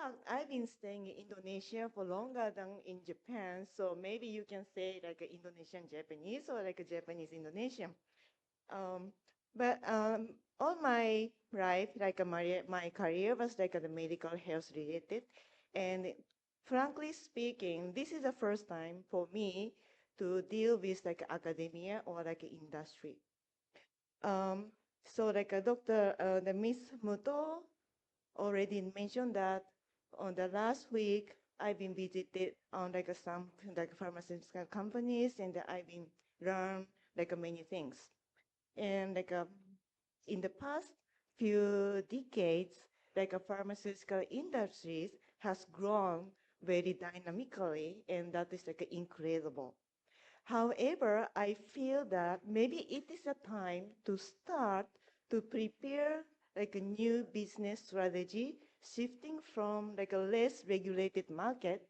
fact, I've been staying in Indonesia for longer than in Japan, so maybe you can say like a Indonesian Japanese or like a Japanese Indonesian. Um, but all my life, like my career was like the medical health related, and frankly speaking, this is the first time for me to deal with like academia or like industry. Um, so like a doctor, the Miss Muto already mentioned that on the last week, I've been visited on like some like pharmaceutical companies and I've been learned like many things. And like in the past few decades, like a pharmaceutical industries has grown very dynamically and that is like incredible. However, I feel that maybe it is a time to start to prepare like a new business strategy, shifting from like a less regulated market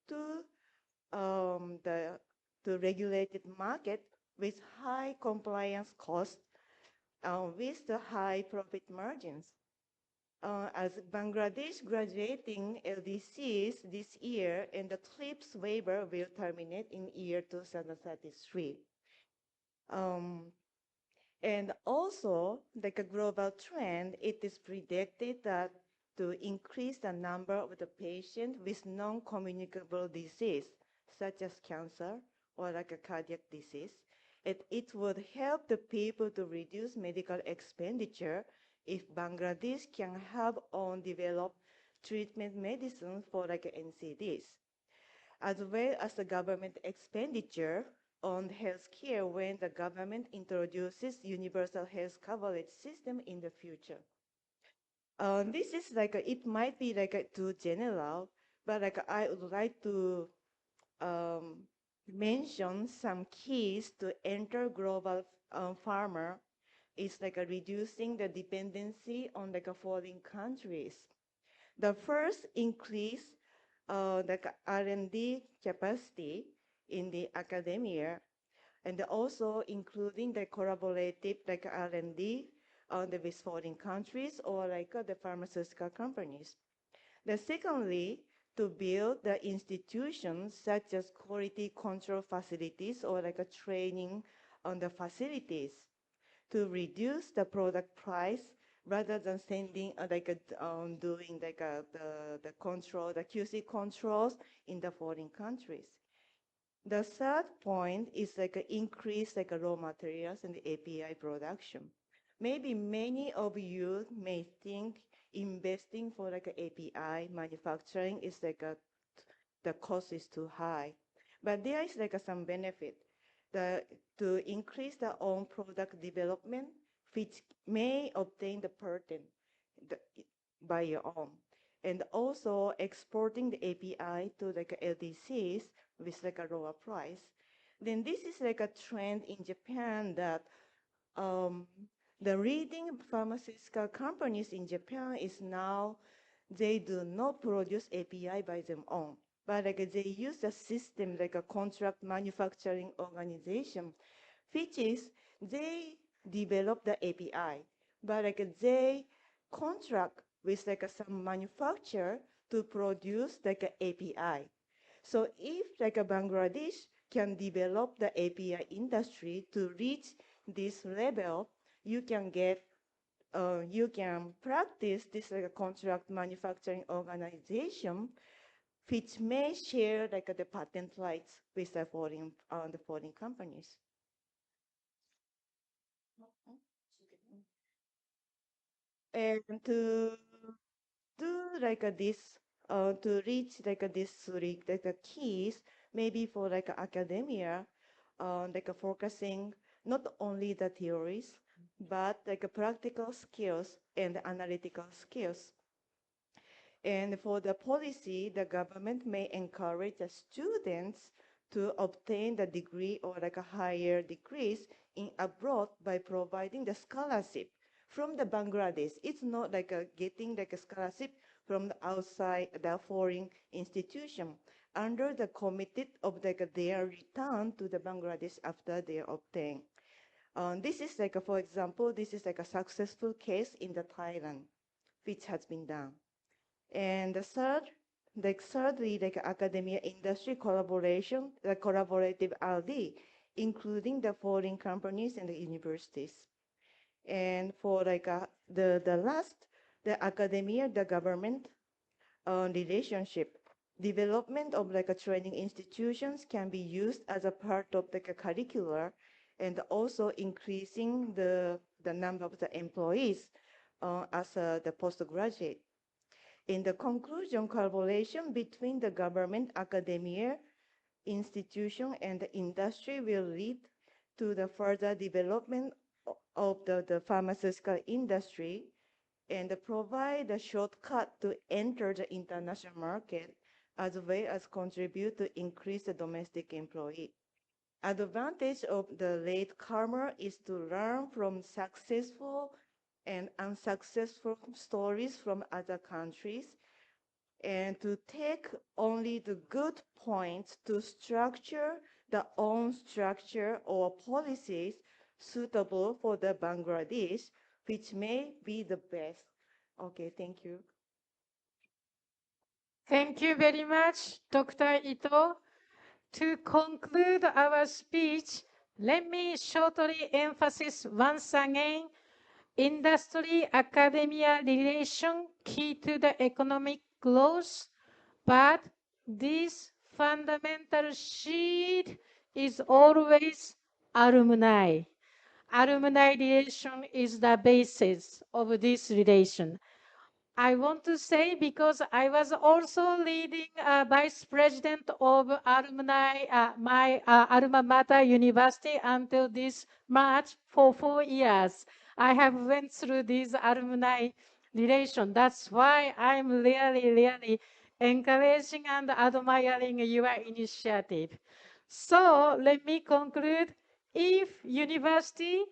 to the to regulated market with high compliance costs, with the high profit margins. As Bangladesh graduating LDCs this year and the TRIPS waiver will terminate in year 2033. Um, and also, like a global trend, it is predicted that to increase the number of the patients with non-communicable disease, such as cancer or like a cardiac disease, it would help the people to reduce medical expenditure if Bangladesh can have own developed treatment medicine for like NCDs as well as the government expenditure on healthcare when the government introduces universal health coverage system in the future. This is like it might be like too general, but like I would like to um, mention some keys to enter global farmer is like reducing the dependency on like foreign countries. The first increase the R&D capacity in the academia, and also including the collaborative like R&D on the with foreign countries or like the pharmaceutical companies. The secondly, to build the institutions such as quality control facilities or like a training on the facilities to reduce the product price rather than sending doing like the control, the QC controls in the foreign countries. The third point is like increase like raw materials and the API production. Maybe many of you may think investing for like a API manufacturing is like the cost is too high, but there is like some benefit the, to increase the own product development, which may obtain the patent the, by your own. And also exporting the API to like LDCs with like a lower price. Then this is like a trend in Japan that um, the leading pharmaceutical companies in Japan is now they do not produce API by their own, but like they use a system like a contract manufacturing organization, which is they develop the API, but like they contract with like some manufacturer to produce like a API. So if like a Bangladesh can develop the API industry to reach this level, you can get you can practice this like a contract manufacturing organization, which may share like the patent rights with the foreign companies. And to do like this, to reach like this three like keys, maybe for like academia, like focusing not only the theories, but like practical skills and analytical skills. And for the policy, the government may encourage the students to obtain the degree or like a higher degrees in abroad by providing the scholarship from the Bangladesh. It's not like getting like a scholarship from the outside the foreign institution under the committed of like their return to the Bangladesh after they obtain. This is like, for example, this is like a successful case in the Thailand, which has been done. And the thirdly, like academia industry collaboration, the collaborative R&D, including the foreign companies and the universities. And for like the last, the academia, the government relationship. Development of like a training institutions can be used as a part of like a curricular, and also increasing the number of the employees as the postgraduate. In the conclusion, collaboration between the government, academia, institution, and the industry will lead to the further development of the pharmaceutical industry and provide a shortcut to enter the international market, as well as contribute to increase the domestic employee. Advantage of the latecomer is to learn from successful and unsuccessful stories from other countries, and to take only the good points to structure the own structure or policies suitable for the Bangladesh, which may be the best. Okay, thank you. Thank you very much, Dr. Ito. To conclude our speech, let me shortly emphasize once again industry-academia relation key to the economic growth, but this fundamental seed is always alumni. Alumni relation is the basis of this relation. I want to say because I was also leading vice president of alumni, my alma mater university until this March for 4 years. I have went through this alumni relation. That's why I'm really encouraging and admiring your initiative. So let me conclude. If university